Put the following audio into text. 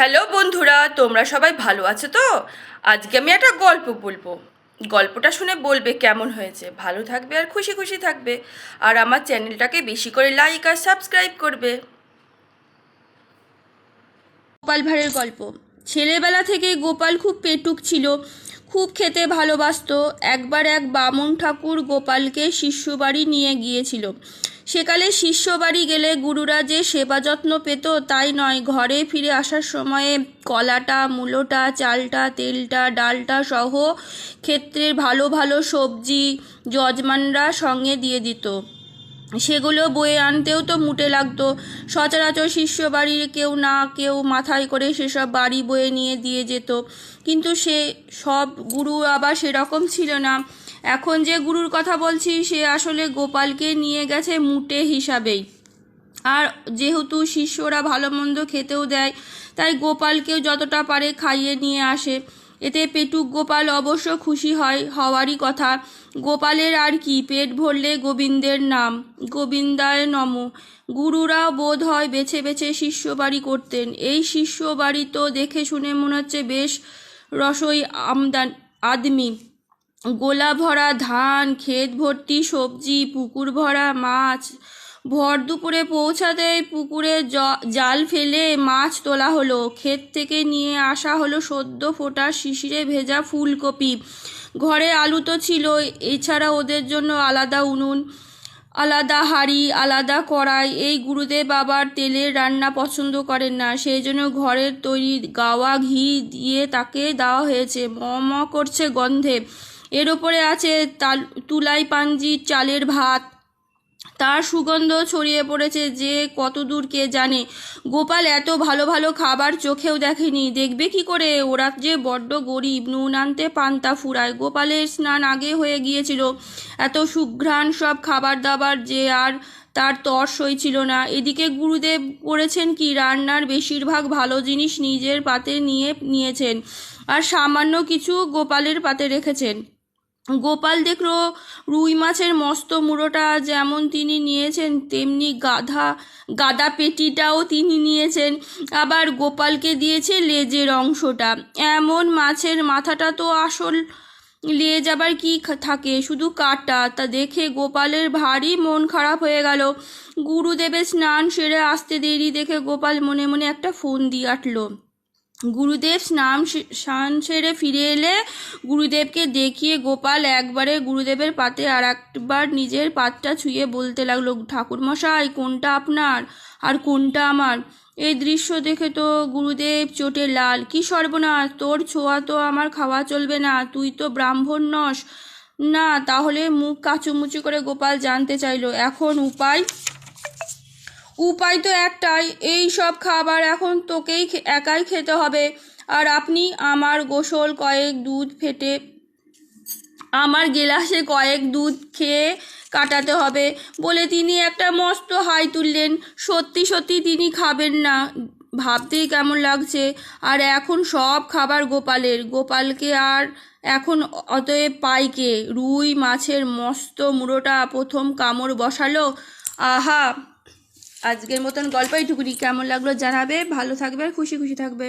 Hello বন্ধুরা, তোমরা সবাই ভালো আছো তো? আজকে আমি একটা গল্প বলবো। গল্পটা শুনে বলবে কেমন হয়েছে। ভালো থাকবে আর খুশি খুশি থাকবে। আর আমার চ্যানেলটাকে বেশি করে লাইক আর সাবস্ক্রাইব করবে। গোপাল ভাঁড়ের গল্প। ছেলেবেলা থেকে গোপাল খুব পেটুক ছিল, খুব খেতে ভালোবাসতো। একবার এক বামুন ঠাকুর গোপালকে শিষ্যবাড়ি নিয়ে গিয়েছিল। সেকালে শিষ্যবাড়ি গেলে গুরুরা যে সেবা যত্ন পেত তাই নয়, ঘরে ফিরে আসার সময়ে কলাটা, মূলোটা, চালটা, তেলটা, ডালটা সহ ক্ষেত্রের ভালো ভালো সবজি যজমানরা সঙ্গে দিয়ে দিত। সেগুলো বয়ে আনতেও তো মুটে লাগতো। সচরাচর শিষ্য বাড়ির কেউ না কেউ মাথায় করে সেসব বাড়ি বয়ে নিয়ে দিয়ে যেত। কিন্তু সে সব গুরু আবার সেরকম ছিল না। এখন যে গুরুর কথা বলছি সে আসলে গোপালকে নিয়ে গেছে মুটে হিসাবেই। আর যেহেতু শিষ্যরা ভালো মন্দ খেতেও দেয়, তাই গোপালকেও যতটা পারে খাইয়ে নিয়ে আসে। এতে পেটুক গোপাল অবশ্য খুশি হওয়ারই কথা। গোপালের আর কি, পেট ভরলে গোবিন্দের নাম, গোবিন্দায় নম। গুরুরাও বোধ হয় বেছে বেছে শিষ্য বাড়ি করতেন। এই শিষ্য বাড়ি তো দেখে শুনে মনে হচ্ছে বেশ রসই আদমি। গোলা ভরা ধান, ক্ষেত ভর্তি সবজি, পুকুর ভরা মাছ। ভর দুপুরে পৌঁছাতেই পুকুরে জাল ফেলে মাছ তোলা হলো। ক্ষেত থেকে নিয়ে আসা হলো সদ্য ফোটা শিশিরে ভেজা ফুলকপি। ঘরে আলু তো ছিল, এছাড়া ওদের জন্য আলাদা উনুন, আলাদা হাঁড়ি, আলাদা কড়াই। এই গুরুদেব আবার তেলের রান্না পছন্দ করেন না, সেই জন্য ঘরের তৈরি গাওয়া ঘি দিয়ে তাকে দেওয়া হয়েছে। ম করছে গন্ধে। এর ওপরে আছে তুলাই পাঞ্জি চালের ভাত, তার সুগন্ধ ছড়িয়ে পড়েছে যে কত দূর কে জানে। গোপাল এত ভালো ভালো খাবার চোখেও দেখেনি, দেখবে কি করে? ওরা যে বড্ড গরিব, নুন আনতে পান্তা ফুরায়। গোপালের স্নান আগে হয়ে গিয়েছিল। এত সুঘ্রাণ সব খাবার দাবার যে আর তার তর সইছিল না। এদিকে গুরুদেব করেছেন কি, রান্নার বেশিরভাগ ভালো জিনিস নিজের পাতে নিয়েছেন আর সামান্য কিছু গোপালের পাতে রেখেছেন। গোপাল দেখল রুই মাছের মস্ত মুড়োটা যেমন তিনি নিয়েছেন, তেমনি গাদা পেটিটাও তিনি নিয়েছেন। আবার গোপালকে দিয়েছে লেজের অংশটা। এমন মাছের মাথাটা তো আসল লেজ আবার কি থাকে, শুধু কাটা। তা দেখে গোপালের ভারী মন খারাপ হয়ে গেল। গুরুদেবের স্নান সেরে আসতে দেরি দেখে গোপাল মনে মনে একটা ফোন দিয়ে আটল। গুরুদেব স্নান সেরে ফিরে এলে গুরুদেবকে দেখিয়ে গোপাল একবারে গুরুদেবের পাতে আর একবার নিজের পাতটা ছুঁয়ে বলতে লাগলো, ঠাকুরমশাই, কোনটা আপনার আর কোনটা আমার? এই দৃশ্য দেখে তো গুরুদেব চোটে লাল। কি সর্বনাশ, তোর ছোঁয়া তো আমার খাওয়া চলবে না, তুই তো ব্রাহ্মণ নস না। তাহলে মুখ কাচুমুচু করে গোপাল জানতে চাইল, এখন উপায় তো একটাই, এই সব খাবার এখন তোকেই একাই খেতে হবে। আর আপনি আমার আমার গেলাসে কয়েক দুধ খেয়ে কাটাতে হবে। বলে তিনি একটা মস্ত হাই তুললেন। সত্যি সত্যি তিনি খাবেন না। ভাবতেই কেমন লাগছে। আর এখন সব খাবার গোপালকে আর এখন অতএব পাইকে। রুই মাছের মস্ত মুড়োটা প্রথম কামড় বসালো। আহা! আজকের মতন গল্প এইটুকুনি। কেমন লাগলো জানাবে। ভালো থাকবে আর খুশি খুশি থাকবে।